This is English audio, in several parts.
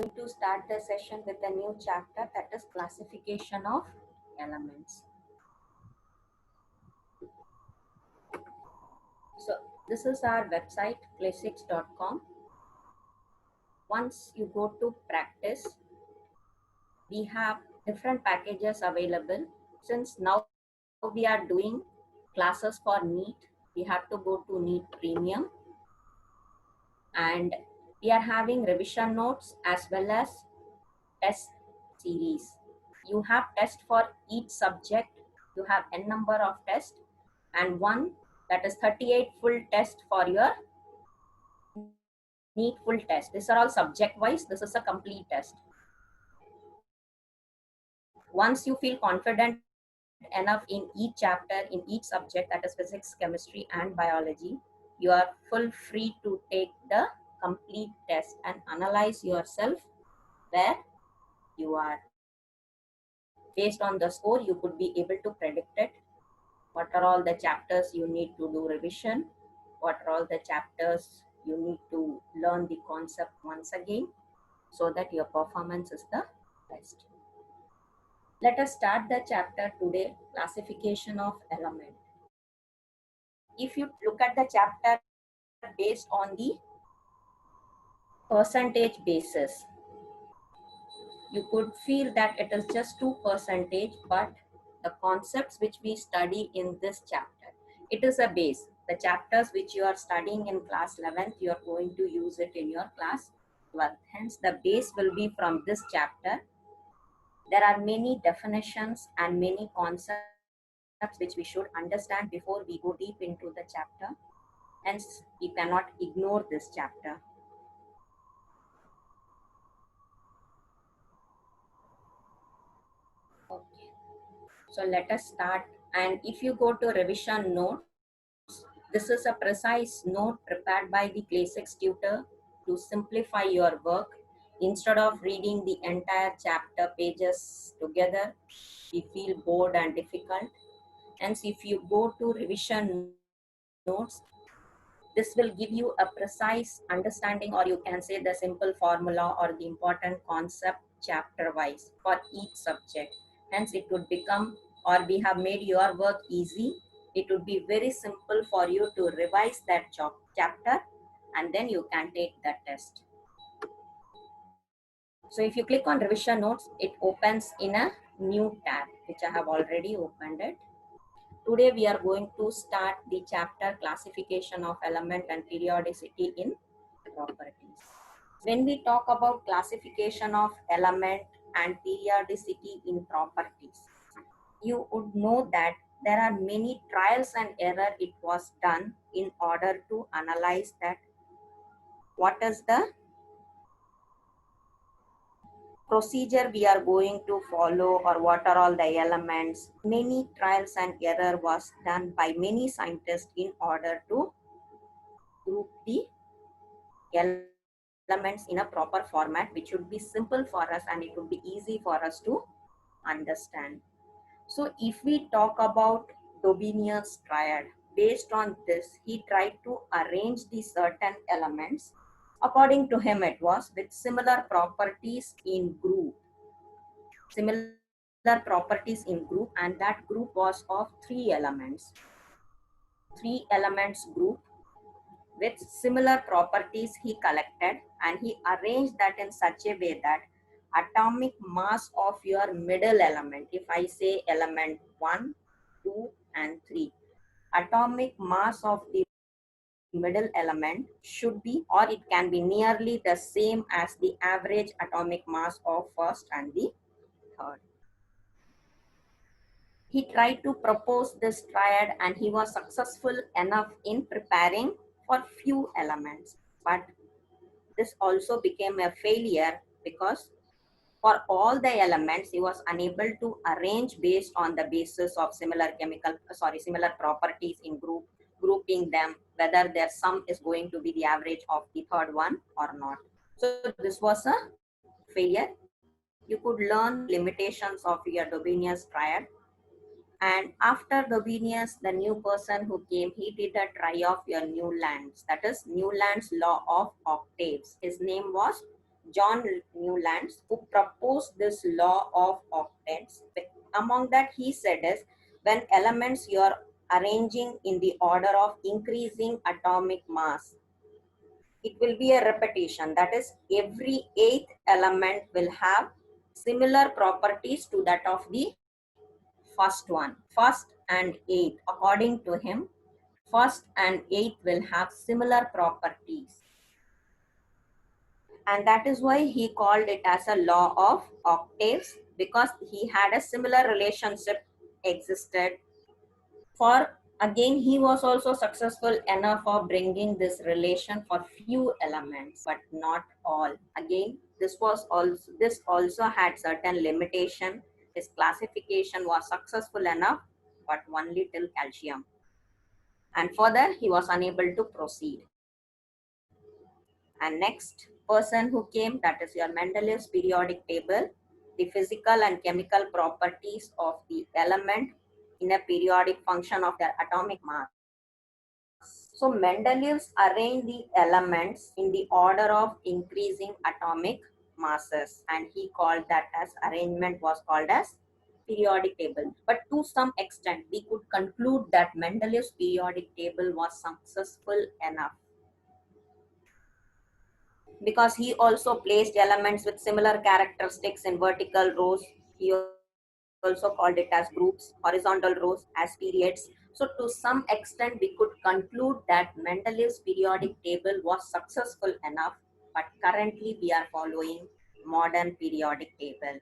to start the session with a new chapter, that is classification of elements. So this is our website classics.com. Once you go to practice, we have different packages available. Since now we are doing classes for NEET, we have to go to NEET Premium, and we are having revision notes as well as test series. You have test for each subject. You have n number of tests and one, that is 38 full test for your NEET full test. These are all subject wise. This is a complete test. Once you feel confident enough in each chapter, in each subject, that is physics, chemistry and biology, you are full free to take the complete test and analyze yourself where you are. Based on the score, you could be able to predict it. What are all the chapters you need to do revision? What are all the chapters you need to learn the concept once again so that your performance is the best? Let us start the chapter today, classification of element. If you look at the chapter based on the percentage basis, you could feel that it is just 2%, but the concepts which we study in this chapter, it is a base. The chapters which you are studying in class 11th, you are going to use it in your class 12th. Hence, the base will be from this chapter. There are many definitions and many concepts which we should understand before we go deep into the chapter. Hence, we cannot ignore this chapter. Okay. So let us start. And if you go to revision notes, this is a precise note prepared by the Classics tutor to simplify your work. Instead of reading the entire chapter pages together, we feel bored and difficult. Hence, if you go to revision notes, this will give you a precise understanding, or you can say the simple formula or the important concept chapter wise for each subject. Hence, it would become, or we have made your work easy. It would be very simple for you to revise that chapter and then you can take the test. So if you click on revision notes, it opens in a new tab, which I have already opened it. Today we are going to start the chapter classification of element and periodicity in properties. When we talk about classification of element and periodicity in properties, you would know that there are many trials and error it was done in order to analyze that what is the procedure we are going to follow or what are all the elements. Many trials and error was done by many scientists in order to group the elements in a proper format, which would be simple for us and it would be easy for us to understand. So if we talk about Dobinian's triad, based on this, he tried to arrange the certain elements. According to him, it was with similar properties in group. Similar properties in group, and that group was of 3 elements. 3 elements group with similar properties he collected, and he arranged that in such a way that atomic mass of your middle element, if I say element 1, 2 and 3, atomic mass of the middle element should be, or it can be nearly the same as the average atomic mass of first and the third. He tried to propose this triad and he was successful enough in preparing for few elements. But this also became a failure because for all the elements, he was unable to arrange based on the basis of similar similar properties in grouping them, whether their sum is going to be the average of the third one or not. So this was a failure. You could learn the limitations of your Dobinius triad. And after Dobinius, the new person who came, he did a try of your Newlands, that is Newlands law of octaves. His name was John Newlands, who proposed this law of octets. Among that, he said is when elements you are arranging in the order of increasing atomic mass, it will be a repetition. That is, every eighth element will have similar properties to that of the first one. First and eighth, according to him, first and eighth will have similar properties. And that is why he called it as a law of octaves, because he had a similar relationship existed. For again, he was also successful enough of bringing this relation for few elements, but not all. Again, this also had certain limitation. His classification was successful enough, but only till calcium, and further he was unable to proceed. And next person who came, that is your Mendeleev's periodic table, the physical and chemical properties of the element in a periodic function of their atomic mass. So Mendeleev's arranged the elements in the order of increasing atomic masses, and he called that as arrangement was called as periodic table. But to some extent, we could conclude that Mendeleev's periodic table was successful enough, because he also placed elements with similar characteristics in vertical rows. He also called it as groups, horizontal rows as periods. So to some extent, we could conclude that Mendeleev's periodic table was successful enough, but currently we are following modern periodic table.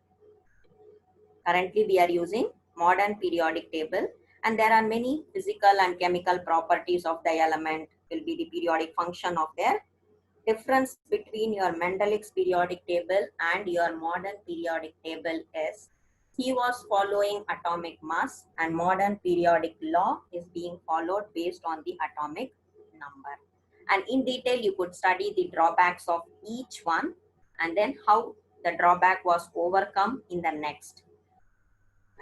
Currently we are using modern periodic table, and there are many physical and chemical properties of the element will be the periodic function of their. Difference between your Mendeleev's periodic table and your modern periodic table is he was following atomic mass, and modern periodic law is being followed based on the atomic number. And in detail, you could study the drawbacks of each one and then how the drawback was overcome in the next.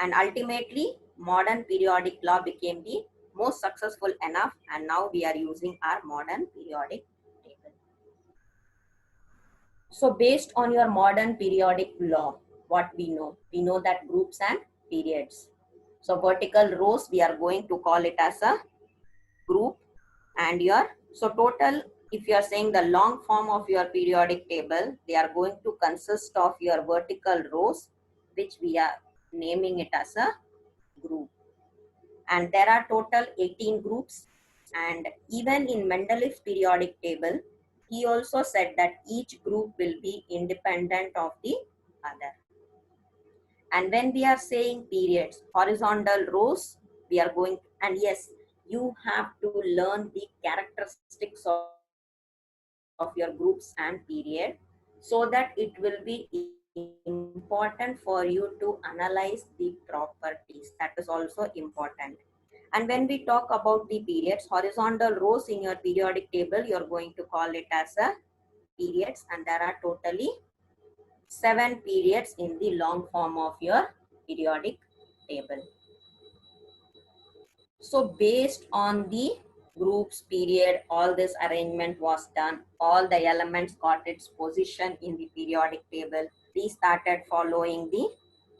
And ultimately, modern periodic law became the most successful enough, and now we are using our modern periodic table. So based on your modern periodic law, what we know? We know that groups and periods. So vertical rows, we are going to call it as a group, and so total, if you are saying the long form of your periodic table, they are going to consist of your vertical rows, which we are naming it as a group. And there are total 18 groups. And even in Mendeleev's periodic table, he also said that each group will be independent of the other. And when we are saying periods, horizontal rows, we are going, and yes, you have to learn the characteristics of your groups and period, so that it will be important for you to analyze the properties. That is also important. And when we talk about the periods, horizontal rows in your periodic table, you're going to call it as a periods, and there are totally 7 periods in the long form of your periodic table. So based on the groups period, all this arrangement was done. All the elements got its position in the periodic table. We started following the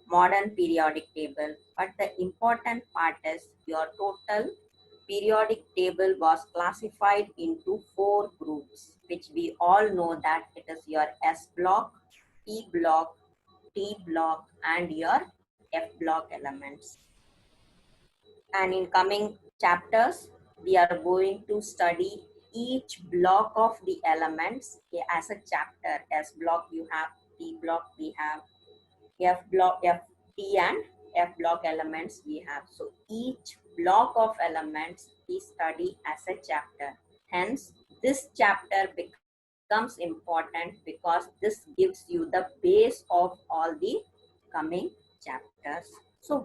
modern periodic table. But the important part is your total periodic table was classified into 4 groups, which we all know that it is your S block, P block, T block, and your F block elements. And in coming chapters, we are going to study each block of the elements as a chapter. S block you have, P block we have, F block, F, T and F block elements we have. So each block of elements we study as a chapter. Hence, this chapter becomes important because this gives you the base of all the coming chapters. So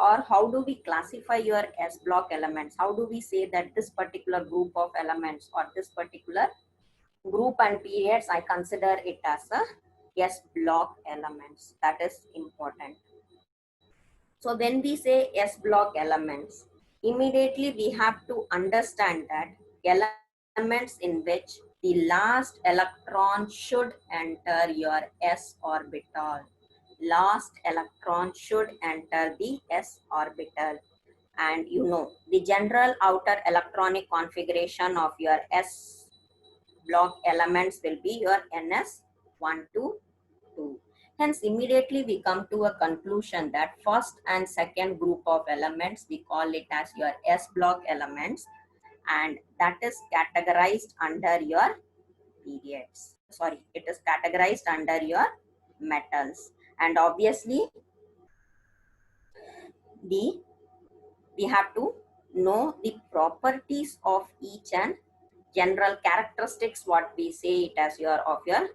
how do we classify your S block elements? How do we say that this particular group of elements or this particular group and periods, I consider it as a S block elements? That is important. So when we say S block elements, immediately we have to understand that elements in which the the last electron should enter your s orbital. Last electron should enter the s orbital. And you know, the general outer electronic configuration of your s block elements will be your ns1 to 2. Hence, immediately we come to a conclusion that first and second group of elements, we call it as your s block elements, and that is categorized under your periods. Sorry, it is categorized under your metals. And obviously, the we have to know the properties of each and general characteristics, what we say it as your of your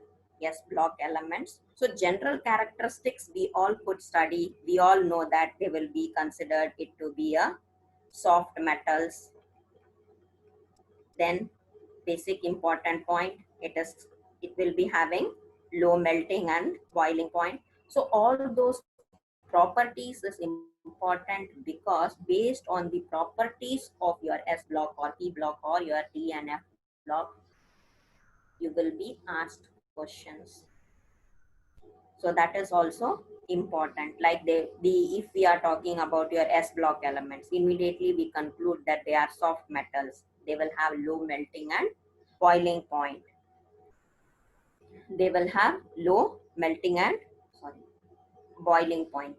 s block elements. So general characteristics we all could study, we all know that they will be considered it to be a soft metals. Then basic important point, it will be having low melting and boiling point. So all those properties is important because based on the properties of your s block or p block or your t and f block, you will be asked questions. So that is also important. Like if we are talking about your s block elements, immediately we conclude that they are soft metals. They will have low melting and boiling point. They will have low melting and boiling point.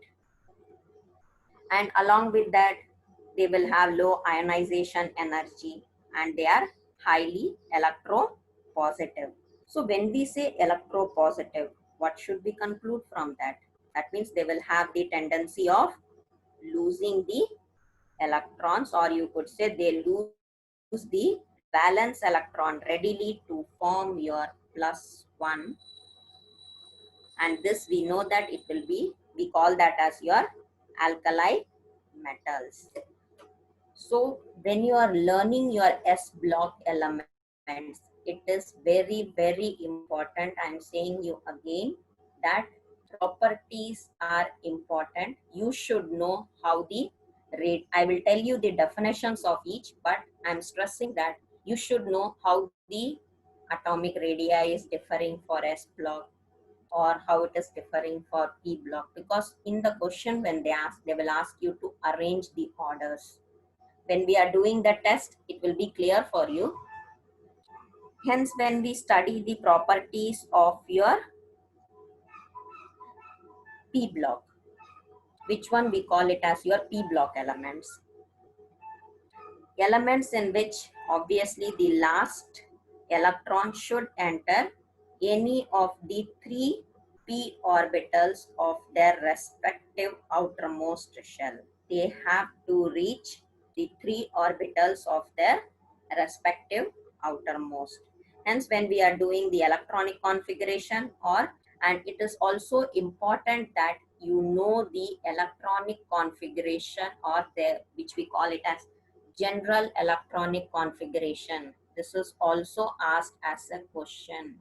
And along with that, they will have low ionization energy and they are highly electropositive. So when we say electropositive, what should we conclude from that? That means they will have the tendency of losing the electrons, or you could say they lose the valence electron readily to form your +1. And this we know that it will be, we call that as your alkali metals. So when you are learning your s block elements, it is very, very important. I'm saying you again that properties are important. You should know how the rate, I will tell you the definitions of each, but I'm stressing that you should know how the atomic radii is differing for s block or how it is differing for p block, because in the question when they will ask you to arrange the orders. When we are doing the test, it will be clear for you. Hence, when we study the properties of your p block, which one we call it as your p block elements. Elements in which obviously the last electron should enter any of the 3 p orbitals of their respective outermost shell. They have to reach the 3 orbitals of their respective outermost. Hence, when we are doing the electronic configuration, and it is also important that you know the electronic configuration or which we call it as general electronic configuration. This is also asked as a question.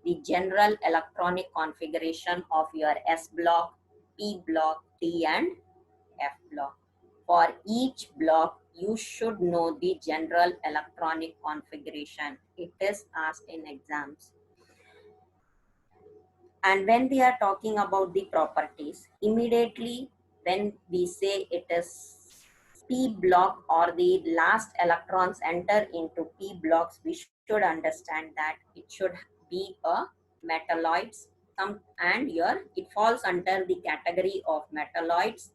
The general electronic configuration of your S block, P block, T and F block. For each block, you should know the general electronic configuration. It is asked in exams. And when we are talking about the properties, immediately when we say it is p block or the last electrons enter into p blocks, we should understand that it should be a metalloids, and here it falls under the category of metalloids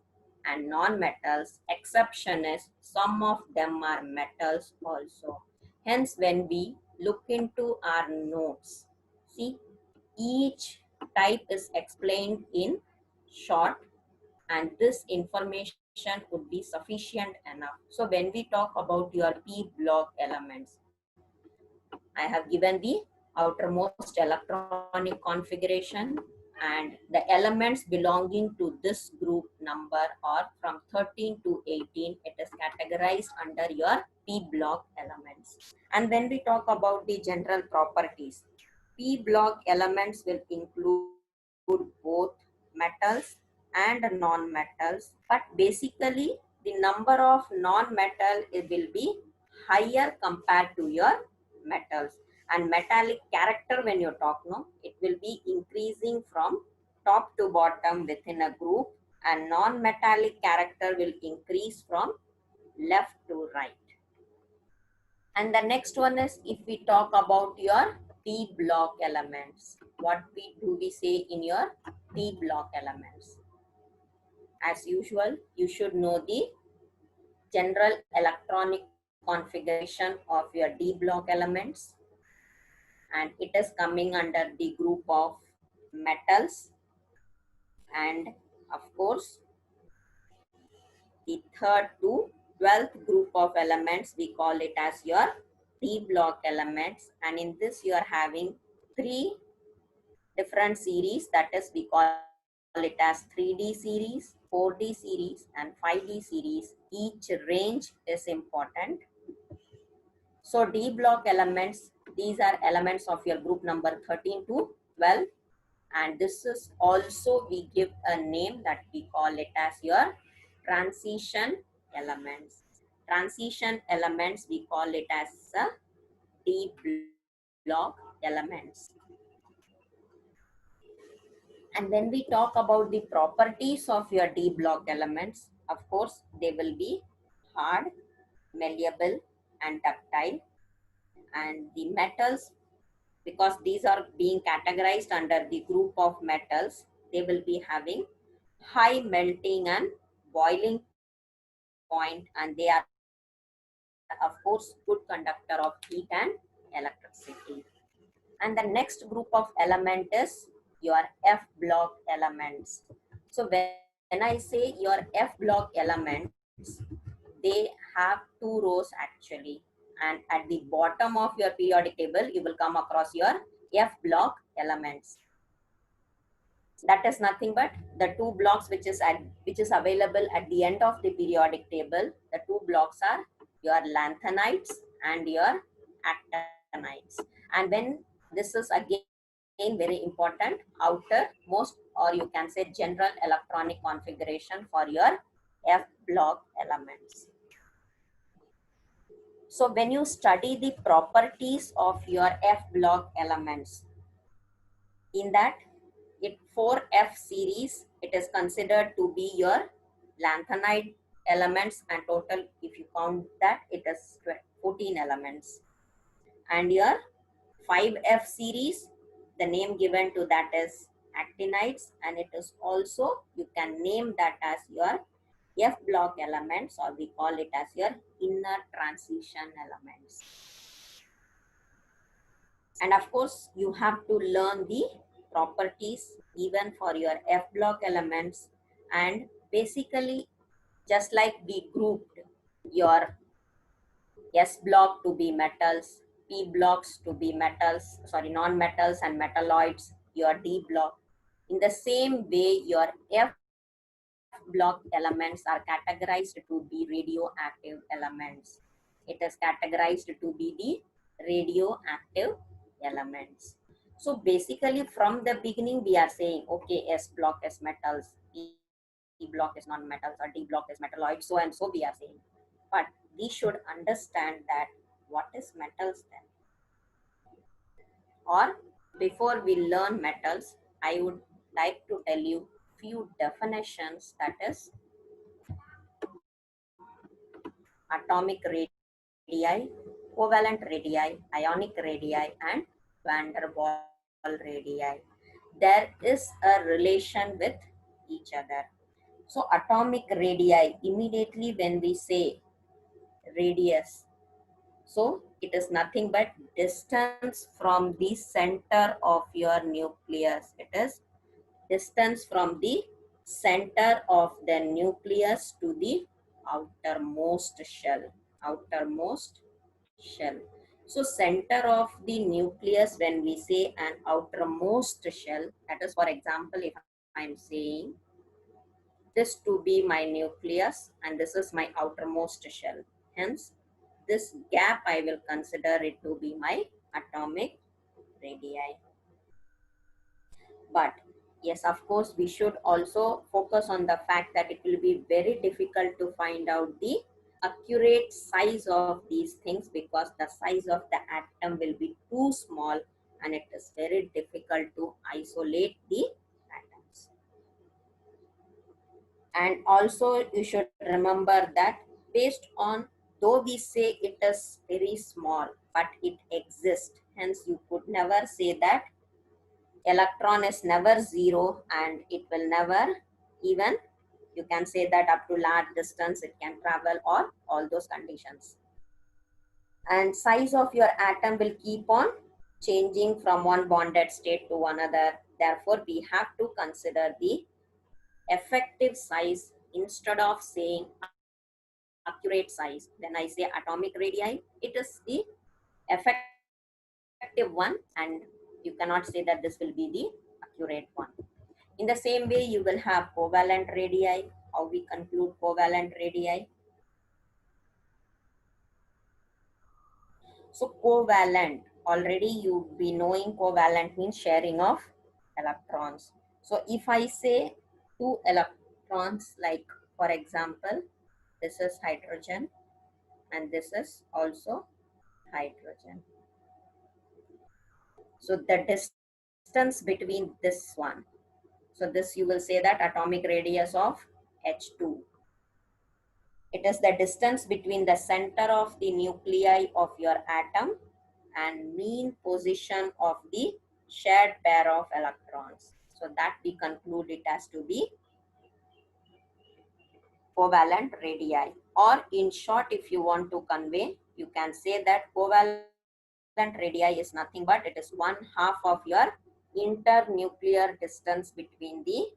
and non-metals. Exception is some of them are metals also. Hence, when we look into our notes, see, each type is explained in short, and this information would be sufficient enough. So when we talk about your p block elements, I have given the outermost electronic configuration, and the elements belonging to this group number are from 13 to 18. It is categorized under your p block elements. And when we talk about the general properties, p block elements will include both metals and non-metals, but basically the number of non-metal will be higher compared to your metals. And metallic character, when you talk, no, it will be increasing from top to bottom within a group, and non-metallic character will increase from left to right. And the next one is, if we talk about your P block elements, what do we say in your P block elements? As usual, you should know the general electronic configuration of your D block elements, and it is coming under the group of metals. And of course, the third to 12th group of elements, we call it as your D block elements. And in this, you are having three different series, that is, we call it as 3D series, 4D series, and 5D series. Each range is important. So D block elements, these are elements of your group number 13 to 12. And this is also, we give a name that we call it as your transition elements. Transition elements, we call it as D block elements. And when we talk about the properties of your D block elements, of course, they will be hard, malleable, and ductile. And the metals, because these are being categorized under the group of metals, they will be having high melting and boiling point, and they are, of course, good conductor of heat and electricity. And the next group of element is your F block elements. So when I say your F block elements, they have two rows actually. And at the bottom of your periodic table, you will come across your F block elements. That is nothing but the two blocks which is available at the end of the periodic table. The two blocks are your lanthanides and your actinides. And when this is again very important, outermost, or you can say general electronic configuration for your F block elements. So when you study the properties of your F block elements, in that, it 4F series, it is considered to be your lanthanide elements, and total, if you count that, it is 14 elements. And your 5F series, the name given to that is actinides, and it is also, you can name that as your F block elements, or we call it as your inner transition elements. And of course, you have to learn the properties even for your F block elements. And basically, just like we grouped your S block to be metals, P blocks to be metals, sorry, non-metals and metalloids, your D block. In the same way, your F block elements are categorized to be radioactive elements. It is categorized to be the radioactive elements. So basically, from the beginning, we are saying, okay, S block is metals, P block is non-metals, or D block is metalloids, so and so we are saying. But we should understand that what is metals then? Or before we learn metals, I would like to tell you few definitions, that is atomic radii, covalent radii, ionic radii, and van der Waal radii. There is a relation with each other. So atomic radii, immediately when we say radius, so it is nothing but distance from the center of your nucleus. It is distance from the center of the nucleus to the outermost shell. Outermost shell. So center of the nucleus, when we say an outermost shell, that is, for example, if I'm saying this to be my nucleus and this is my outermost shell, hence this gap I will consider it to be my atomic radii. But yes, of course, we should also focus on the fact that it will be very difficult to find out the accurate size of these things, because the size of the atom will be too small and it is very difficult to isolate the atoms. And also you should remember that, based on, though we say it is very small, but it exists, hence you could never say that electron is never zero and it will never, even you can say that up to large distance it can travel, or all those conditions. And size of your atom will keep on changing from one bonded state to another. Therefore we have to consider the effective size instead of saying accurate size. When I say atomic radii, it is the effective one, and you cannot say that this will be the accurate one. In the same way, you will have covalent radii. How we conclude covalent radii? So covalent, already you be knowing covalent means sharing of electrons. So if I say two electrons, like for example, this is hydrogen and this is also hydrogen. So the distance between this one, so this you will say that atomic radius of H2. It is the distance between the center of the nuclei of your atom and mean position of the shared pair of electrons. So that we conclude it as to be covalent radii. Or in short, if you want to convey, you can say that covalent radii is nothing but it is 1/2 of your internuclear distance between the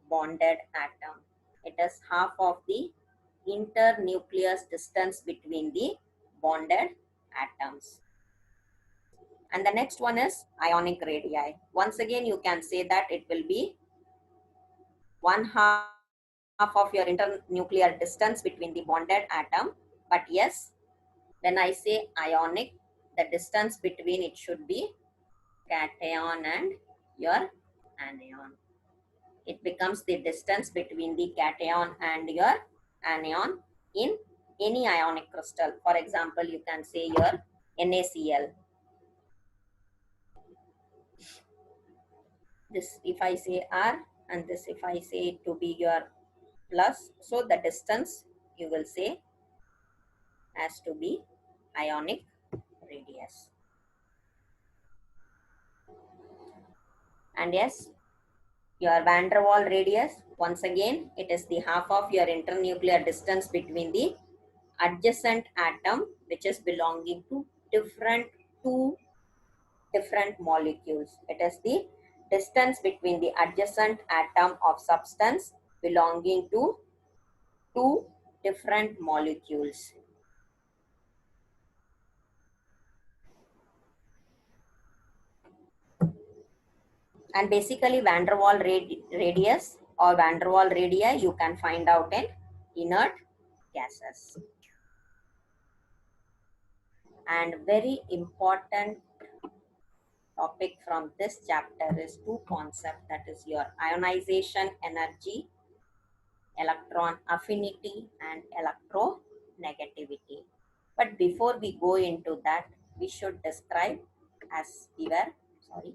bonded atom. It is half of the internucleus distance between the bonded atoms. And the next one is ionic radii. Once again, you can say that it will be 1/2 of your internuclear distance between the bonded atom. But yes, when I say ionic, the distance between it should be cation and your anion. It becomes the distance between the cation and your anion in any ionic crystal. For example, you can say your NaCl. This if I say R, and this if I say to be your plus, so the distance you will say has to be ionic radius. And yes, your van der Waal radius, once again, it is the half of your internuclear distance between the adjacent atom, which is belonging to two different molecules. It is the distance between the adjacent atom of substance belonging to two different molecules. And basically van der Waal radius or van der Waal radii you can find out in inert gases. And very important topic from this chapter is two concepts, that is your ionization energy, electron affinity and electronegativity. But before we go into that, we should describe, as we were, sorry,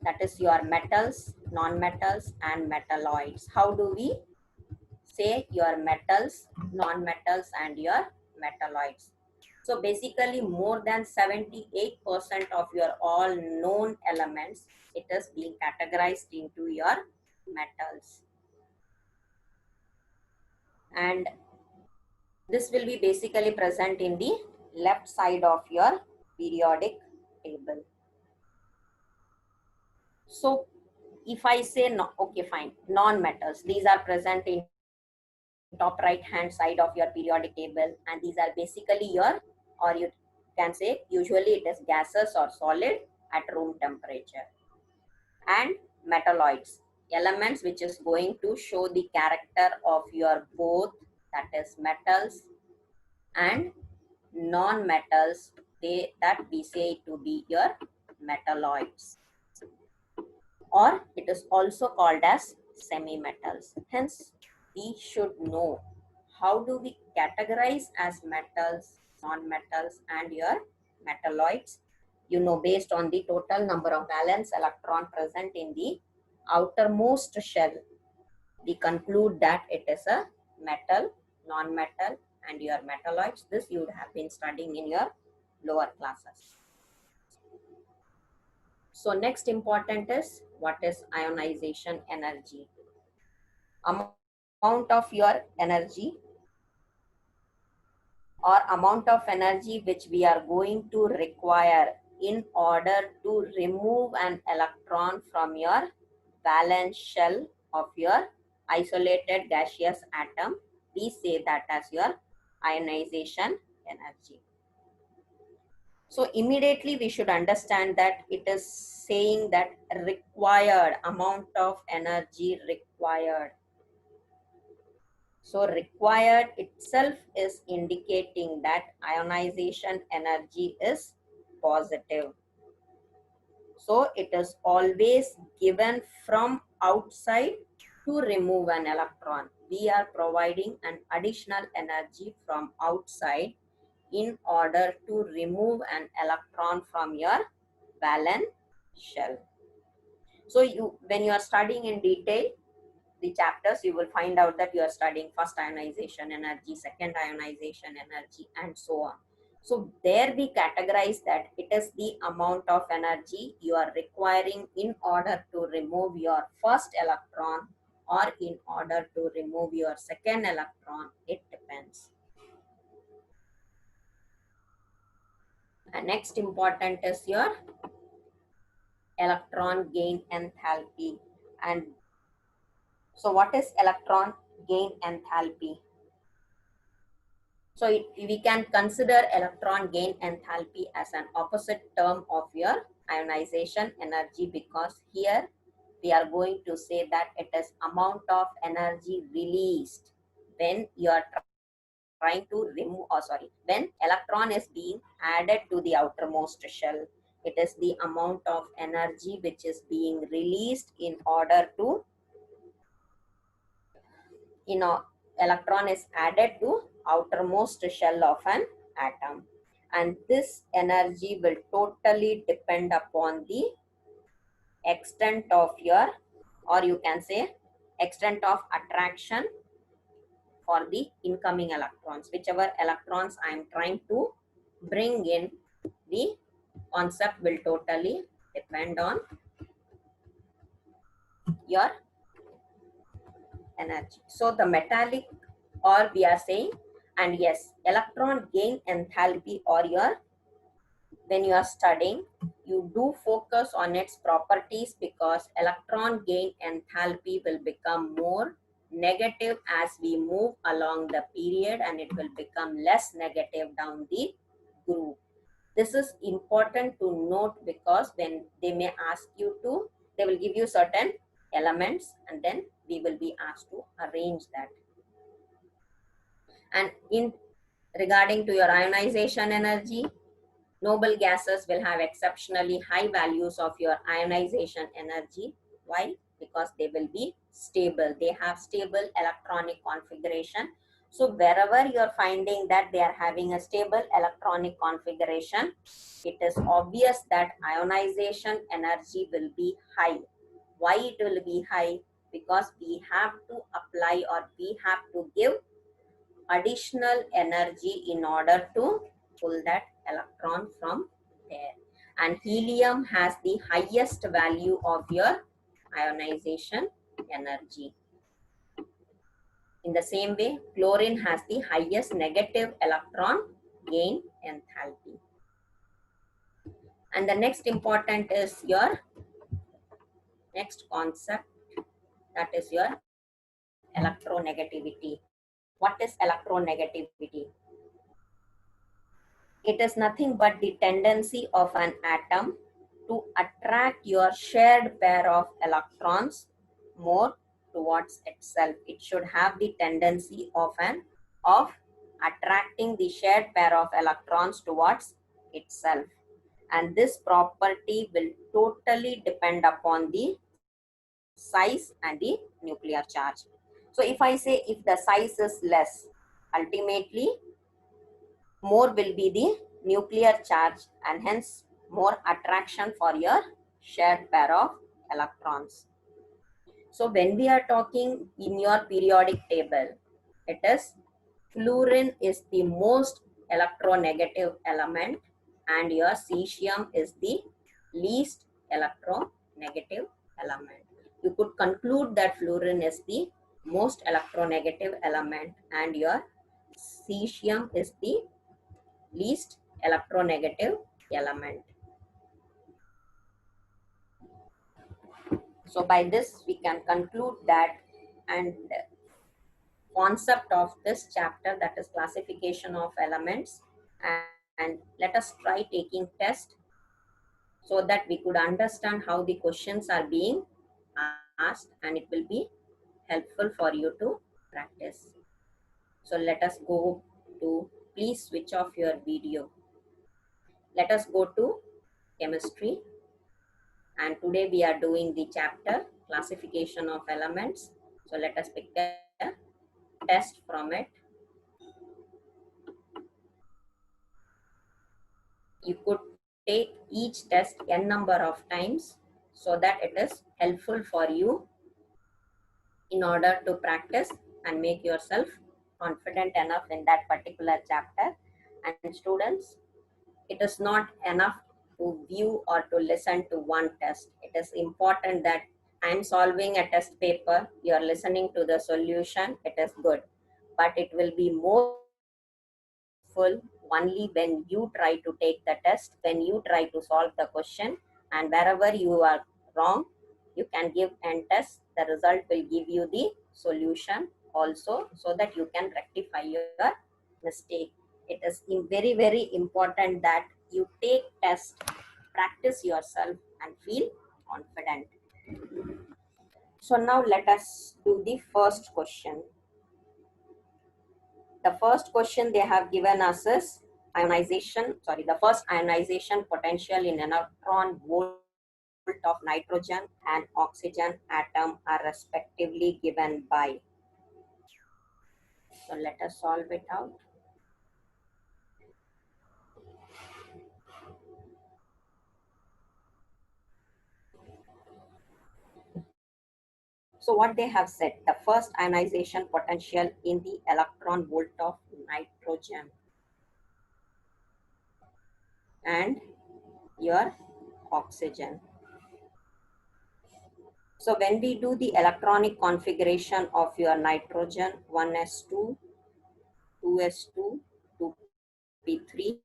that is your metals, non-metals and metalloids. How do we say your metals, non-metals and your metalloids? So basically more than 78% of your all known elements, it is being categorized into your metals. And this will be basically present in the left side of your periodic table. So if I say no, okay, fine, non-metals, these are present in top right hand side of your periodic table, and these are basically your, or you can say usually it is gases or solid at room temperature. And metalloids, elements which is going to show the character of your both, that is metals and non-metals, they that we say to be your metalloids, or it is also called as semi-metals. Hence we should know how do we categorize as metals, non-metals, and your metalloids? You know, based on the total number of valence electron present in the outermost shell, we conclude that it is a metal, non-metal, and your metalloids. This you would have been studying in your lower classes. So next important is what is ionization energy. Amount of your energy or amount of energy which we are going to require in order to remove an electron from your valence shell of your isolated gaseous atom. We say that as your ionization energy. So immediately we should understand that it is saying that required amount of energy required. So required itself is indicating that ionization energy is positive. So it is always given from outside to remove an electron. We are providing an additional energy from outside in order to remove an electron from your valence shell. So when you are studying in detail the chapters, you will find out that you are studying first ionization energy, second ionization energy, and so on. So there we categorize that it is the amount of energy you are requiring in order to remove your first electron or in order to remove your second electron. It depends. And next important is your electron gain enthalpy. And so what is electron gain enthalpy? So we can consider electron gain enthalpy as an opposite term of your ionization energy, because here we are going to say that it is amount of energy released when you are trying to remove, or sorry, when electron is being added to the outermost shell. It is the amount of energy which is being released in order to, electron is added to outermost shell of an atom, and this energy will totally depend upon the extent of your, or you can say extent of attraction for the incoming electrons. Whichever electrons I am trying to bring in, the concept will totally depend on your energy. So the metallic, or we are saying, and yes, electron gain enthalpy, or your, when you are studying, you do focus on its properties, because electron gain enthalpy will become more negative as we move along the period, and it will become less negative down the groove. This is important to note, because when they may ask you to, they will give you certain elements and then we will be asked to arrange that. And in regarding to your ionization energy, noble gases will have exceptionally high values of your ionization energy. Why? Because they will be stable. They have stable electronic configuration. So wherever you're finding that they are having a stable electronic configuration, it is obvious that ionization energy will be high. Why it will be high? Because we have to apply, or we have to give additional energy in order to pull that electron from there. And helium has the highest value of your ionization energy. In the same way, chlorine has the highest negative electron gain enthalpy. And the next important is your next concept, that is your electronegativity. What is electronegativity? It is nothing but the tendency of an atom to attract your shared pair of electrons more towards itself. It should have the tendency of attracting the shared pair of electrons towards itself. And this property will totally depend upon the size and the nuclear charge. So if I say, if the size is less, ultimately more will be the nuclear charge and hence more attraction for your shared pair of electrons. So when we are talking in your periodic table, it is fluorine is the most electronegative element and your cesium is the least electronegative element. You could conclude that fluorine is the most electronegative element and your cesium is the least electronegative element. So by this we can conclude that and concept of this chapter, that is classification of elements, and let us try taking test so that we could understand how the questions are being asked and it will be helpful for you to practice. So let us go to, please switch off your video. Let us go to chemistry, and today we are doing the chapter classification of elements. So let us pick a test from it. You could take each test n number of times so that it is helpful for you in order to practice and make yourself confident enough in that particular chapter. And students, it is not enough to view or to listen to one test. It is important that I am solving a test paper, you are listening to the solution, it is good. But it will be more full only when you try to take the test, when you try to solve the question, and wherever you are wrong, you can give n test. The result will give you the solution also so that you can rectify your mistake. It is very, very important that you take test, practice yourself and feel confident. So now let us do the first question. The first question they have given us is the first ionization potential in electron volt of nitrogen and oxygen atom are respectively given by. So let us solve it out. So what they have said, the first ionization potential in the electron volt of nitrogen and your oxygen. So when we do the electronic configuration of your nitrogen, 1s2, 2s2, 2p3,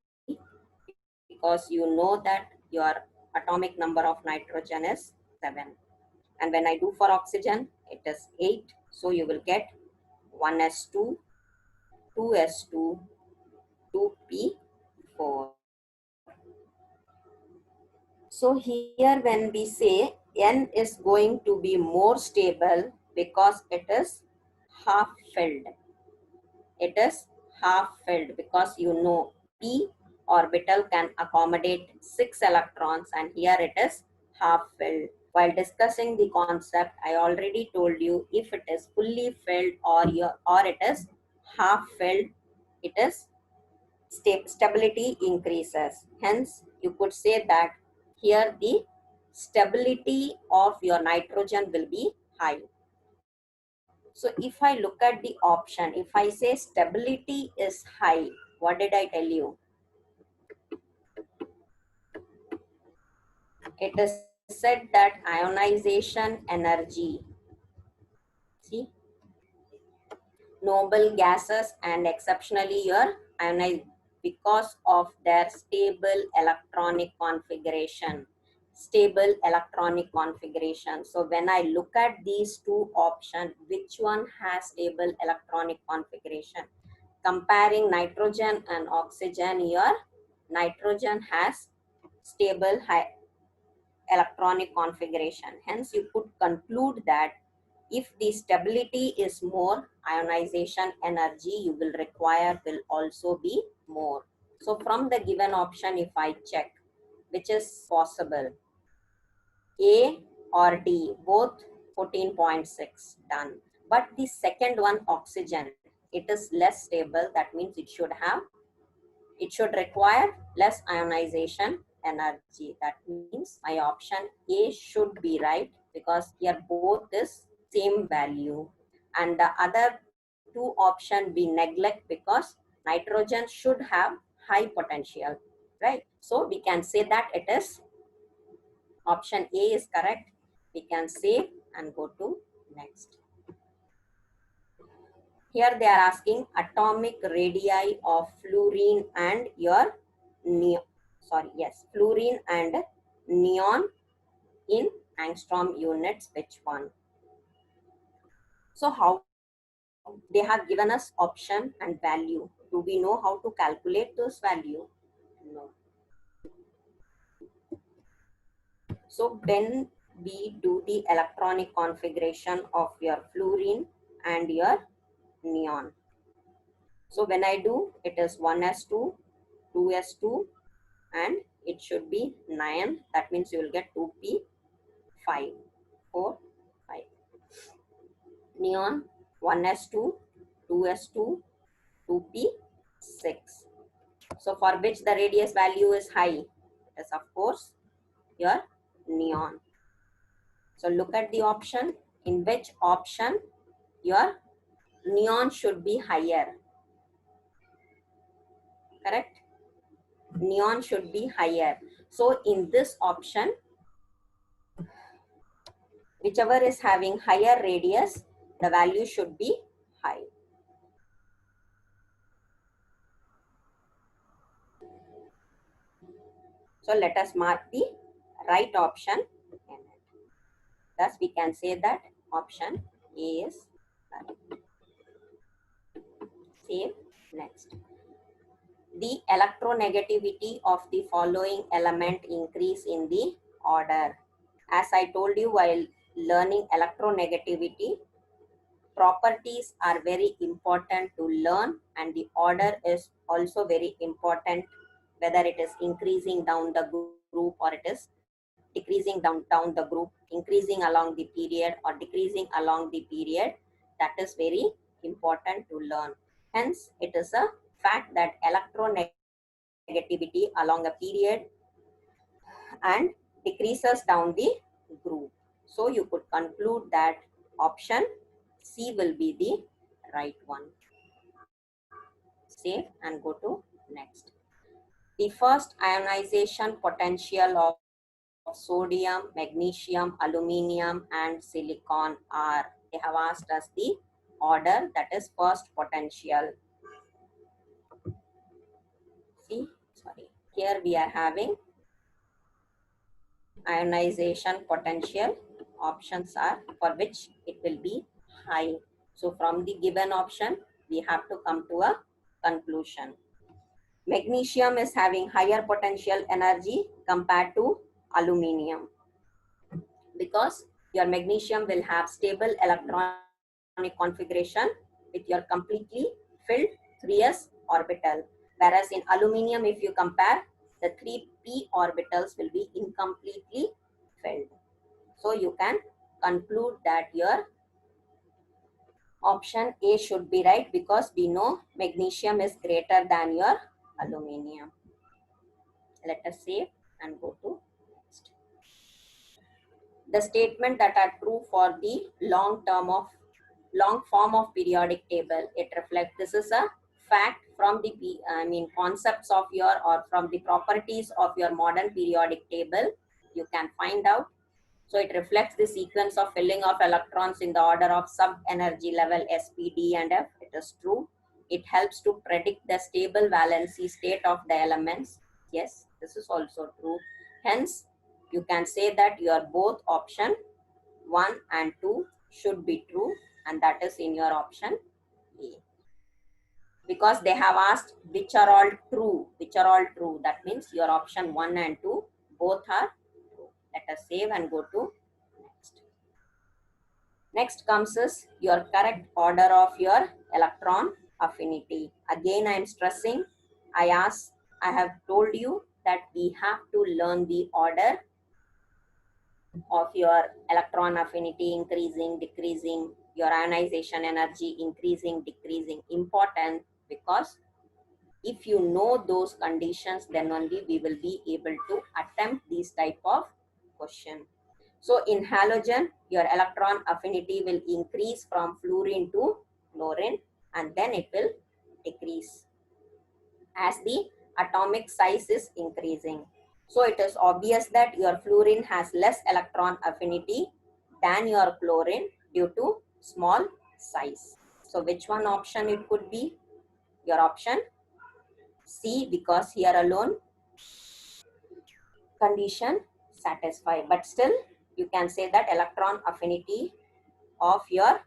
because you know that your atomic number of nitrogen is 7. And when I do for oxygen, it is 8. So you will get 1s2, 2s2, 2p4. So here when we say N is going to be more stable because it is half filled. It is half filled because you know p orbital can accommodate 6 electrons and here it is half filled. While discussing the concept, I already told you if it is fully filled or it is half filled, it is stability increases. Hence, you could say that here the stability of your nitrogen will be high. So if I look at the option, if I say stability is high, what did I tell you? It is said that ionization energy, see, noble gases and exceptionally your ionized because of their stable electronic configuration. Stable electronic configuration. So when I look at these two options, which one has stable electronic configuration? Comparing nitrogen and oxygen here, nitrogen has stable high electronic configuration. Hence, you could conclude that if the stability is more, ionization energy you will require will also be more. So from the given option, if I check which is possible, A or D, both 14.6 done. But the second one, oxygen, it is less stable, that means it should require less ionization energy. That means my option A should be right, because here both is same value. And the other two option we neglect, because nitrogen should have high potential, right? So we can say that it is option A is correct. We can save and go to next. Here they are asking atomic radii of fluorine and your neon. Sorry, yes, fluorine and neon in angstrom units. Which one? So how they have given us option and value. Do we know how to calculate those value? No. So when we do the electronic configuration of your fluorine and your neon. So when I do, it is 1s2, 2s2, and it should be 9. That means you will get 2p5, 4, 5. Neon 1s2, 2s2, 2p6. So for which the radius value is high? It is of course your neon. So look at the option. In which option your neon should be higher? Correct? Neon should be higher. So in this option, whichever is having higher radius, the value should be high. So let us mark the right option in it. Thus we can say that option A is correct. Save. Next. The electronegativity of the following element increase in the order. As I told you while learning electronegativity, properties are very important to learn, and the order is also very important, whether it is increasing down the group or it is decreasing down the group, increasing along the period or decreasing along the period. That is very important to learn. Hence, it is a fact that electronegativity along a period and decreases down the group. So you could conclude that option C will be the right one. Save and go to next. The first ionization potential of sodium, magnesium, aluminium, and silicon are. They have asked us the order, that is first potential. See, sorry. Here we are having ionization potential. Options are for which it will be high. So from the given option, we have to come to a conclusion. Magnesium is having higher potential energy compared to aluminium, because your magnesium will have stable electronic configuration with your completely filled 3s orbital, whereas in aluminium, if you compare, the 3p orbitals will be incompletely filled. So you can conclude that your option A should be right, because we know magnesium is greater than your aluminium. Let us save and go to next. The statement that are true for the long form of periodic table, it reflects, this is a fact from the concepts of your, or from the properties of your modern periodic table, you can find out. So it reflects the sequence of filling of electrons in the order of sub-energy level S, P, D, and F. It is true. It helps to predict the stable valency state of the elements. Yes, this is also true. Hence, you can say that your both option 1 and 2 should be true, and that is in your option A. Because they have asked which are all true, that means your option 1 and 2 both are true. Let us save and go to next. Next comes is your correct order of your electron affinity. Again, I am stressing, I have told you that we have to learn the order of your electron affinity, increasing, decreasing, your ionization energy increasing, decreasing, important, because if you know those conditions, then only we will be able to attempt these type of question. So in halogen, your electron affinity will increase from fluorine to chlorine, and then it will decrease as the atomic size is increasing. So it is obvious that your fluorine has less electron affinity than your chlorine due to small size. So which one option it could be? Your option C, because here alone condition satisfied. But still you can say that electron affinity of your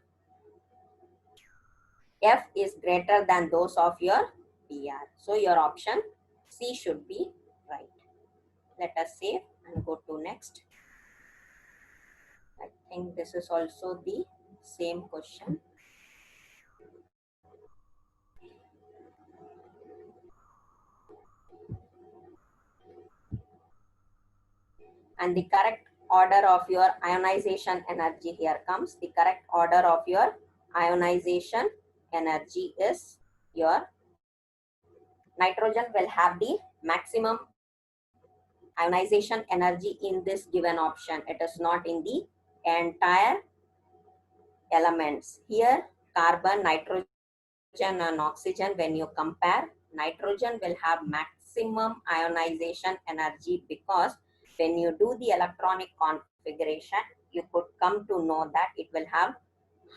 F is greater than those of your Br. So your option C should be right. Let us save and go to next. I think this is also the same question. And the correct order of your ionization energy, here comes the correct order of your ionization energy is your nitrogen will have the maximum ionization energy in this given option. It is not in the entire elements. Here carbon, nitrogen and oxygen, when you compare, nitrogen will have maximum ionization energy, because when you do the electronic configuration, you could come to know that it will have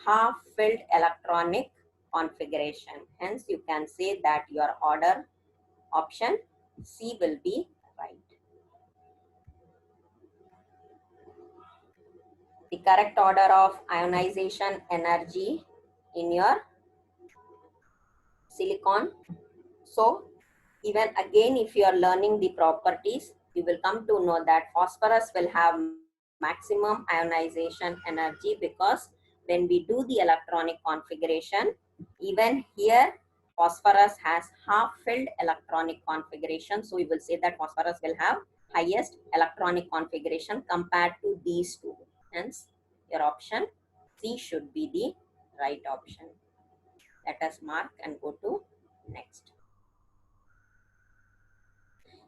half filled electronic configuration. Hence you can say that your order option C will be right. The correct order of ionization energy in your silicon. So even again, if you are learning the properties, you will come to know that phosphorus will have maximum ionization energy, because when we do the electronic configuration, even here phosphorus has half filled electronic configuration. So we will say that phosphorus will have highest electronic configuration compared to these two. Hence your option C should be the right option. Let us mark and go to next.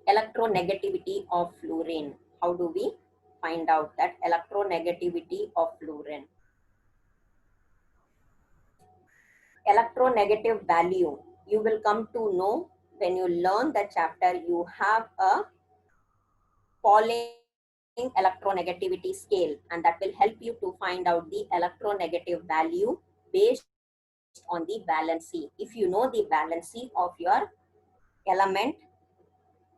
Electronegativity of fluorine. How do we find out that electronegativity of fluorine? Electronegative value, you will come to know when you learn the chapter. You have a Pauling electronegativity scale, and that will help you to find out the electronegative value based on the valency. If you know the valency of your element,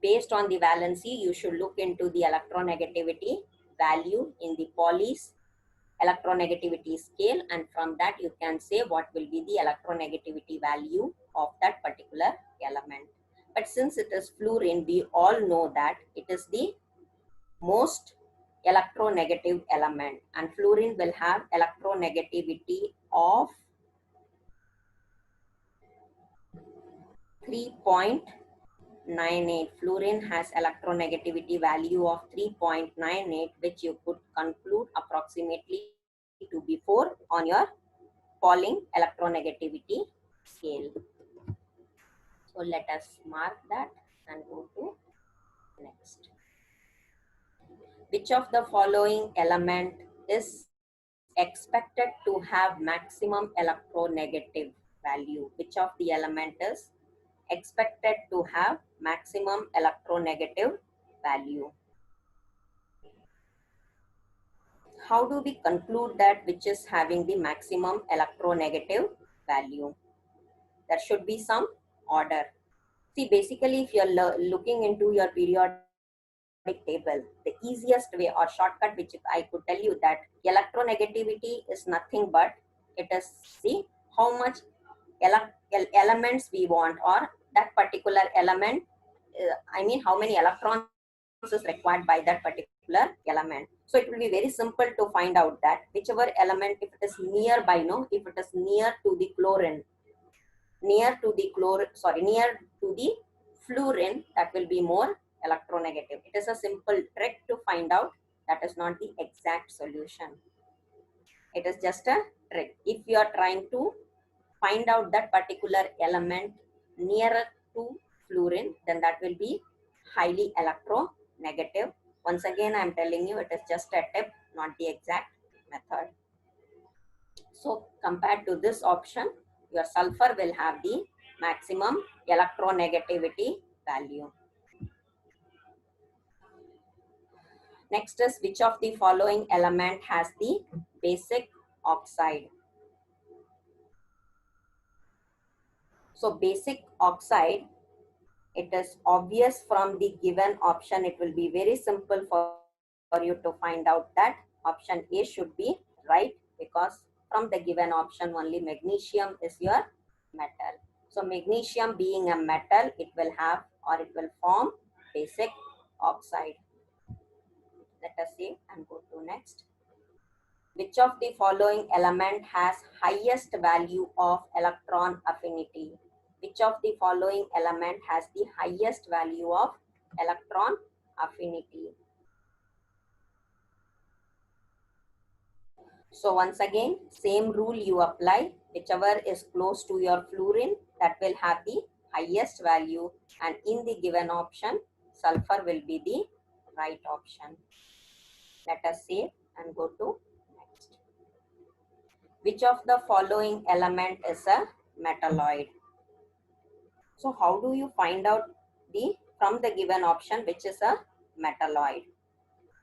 based on the valency, you should look into the electronegativity value in the Pauli's electronegativity scale, and from that you can say what will be the electronegativity value of that particular element. But since it is fluorine, we all know that it is the most electronegative element, and fluorine will have electronegativity of 3.98. Fluorine has electronegativity value of 3.98, which you could conclude approximately to be 4 on your Pauling electronegativity scale. So let us mark that and go to next. Which of the following element is expected to have maximum electronegative value? Which of the element is expected to have maximum electronegative value? How do we conclude that which is having the maximum electronegative value? There should be some order. See, basically, if you're looking into your periodic table, the easiest way or shortcut which I could tell you, that electronegativity is nothing but it is see how much elements we want, or that particular element, I mean how many electrons is required by that particular element. So it will be very simple to find out that whichever element, if it is nearby, no, if it is near to the chlorine, near to the fluorine, that will be more electronegative. It is a simple trick to find out. That is not the exact solution. It is just a trick. If you are trying to find out that particular element nearer to fluorine, then that will be highly electronegative. Once again, I am telling you, it is just a tip, not the exact method. So compared to this option, your sulfur will have the maximum electronegativity value. Next is, which of the following element has the basic oxide? So basic oxide, it is obvious from the given option. It will be very simple for you to find out that option A should be right, because from the given option only magnesium is your metal. So magnesium being a metal, it will have, or it will form basic oxide. Let us see and go to next. Which of the following element has highest value of electron affinity? Which of the following element has the highest value of electron affinity? So once again, same rule you apply. Whichever is close to your fluorine, that will have the highest value, and in the given option, sulfur will be the right option. Let us save and go to next. Which of the following element is a metalloid? So how do you find out from the given option which is a metalloid?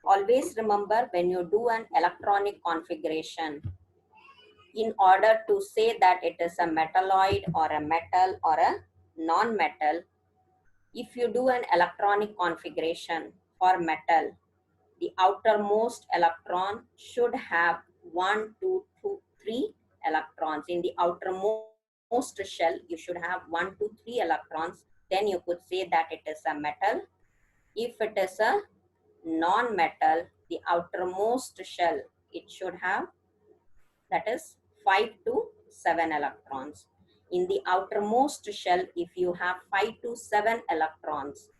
Always remember, when you do an electronic configuration, in order to say that it is a metalloid or a metal or a non-metal, if you do an electronic configuration for metal, the outermost electron should have 1, 2, 2, 3 electrons. In the outermost shell, you should have 1, 2, 3 electrons. Then you could say that it is a metal. If it is a non-metal, the outermost shell, it should have, that is 5 to 7 electrons. In the outermost shell, if you have 5 to 7 electrons,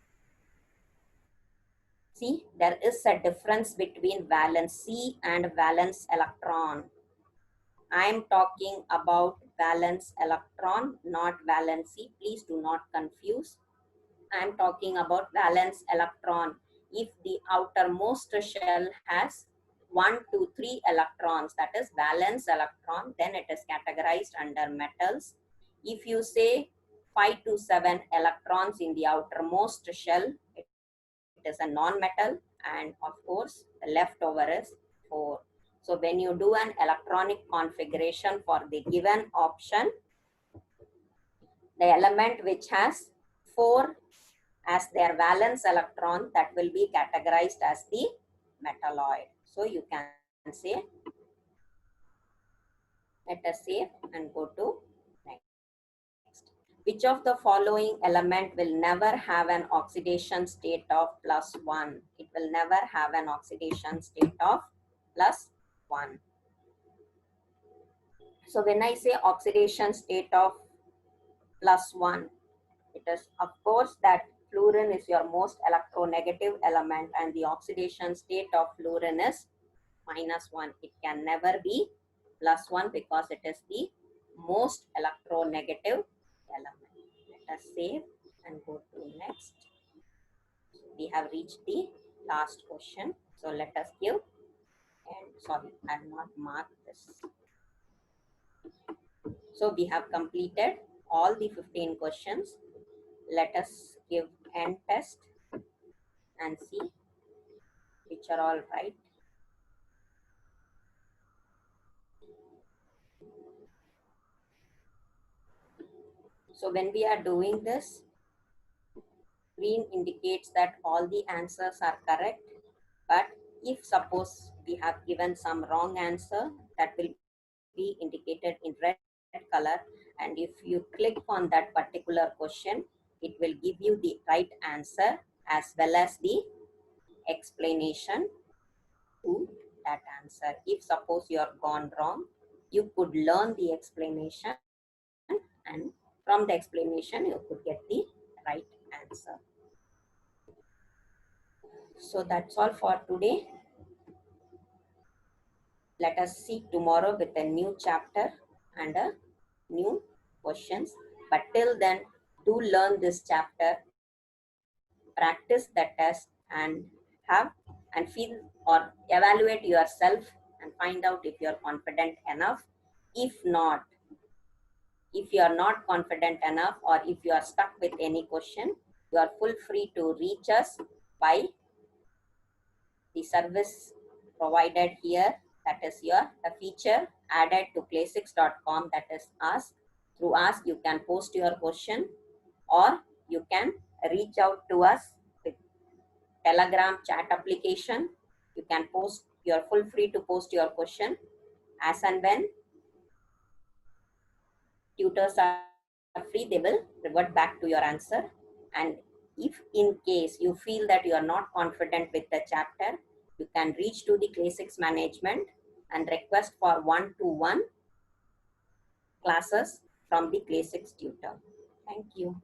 see, there is a difference between valency and valence electron. I am talking about valence electron, not valency. Please do not confuse. I am talking about valence electron. If the outermost shell has 1, 2, 3 electrons, that is valence electron, then it is categorized under metals. If you say 5 to 7 electrons in the outermost shell, it is a non-metal, and of course the leftover is 4. So when you do an electronic configuration for the given option, the element which has 4 as their valence electron, that will be categorized as the metalloid. So you can say, let us save and go to next. Which of the following element will never have an oxidation state of +1? It will never have an oxidation state of +1. So when I say oxidation state of +1, it is of course that fluorine is your most electronegative element, and the oxidation state of fluorine is -1. It can never be +1 because it is the most electronegative element. Let us save and go to next. We have reached the last question. So let us give, and sorry, I have not marked this. So we have completed all the 15 questions. Let us give end test and see which are all right. So when we are doing this, green indicates that all the answers are correct. But if suppose we have given some wrong answer, that will be indicated in red color. And if you click on that particular question, it will give you the right answer as well as the explanation to that answer. If suppose you are gone wrong, you could learn the explanation, and from the explanation you could get the right answer. So that's all for today. Let us see tomorrow with a new chapter and a new questions. But till then, do learn this chapter, practice the test, and have and feel or evaluate yourself and find out if you're confident enough. If not, if you are not confident enough or if you are stuck with any question, you are full free to reach us by the service provided here, that is your a feature added to play6.com, that is ask. Through ask you can post your question or you can reach out to us with telegram chat application. You can post, you're full free to post your question as and when tutors are free, they will revert back to your answer. And if in case you feel that you are not confident with the chapter, you can reach to the Clay 6 management and request for one-to-one classes from the Clay 6 tutor. Thank you.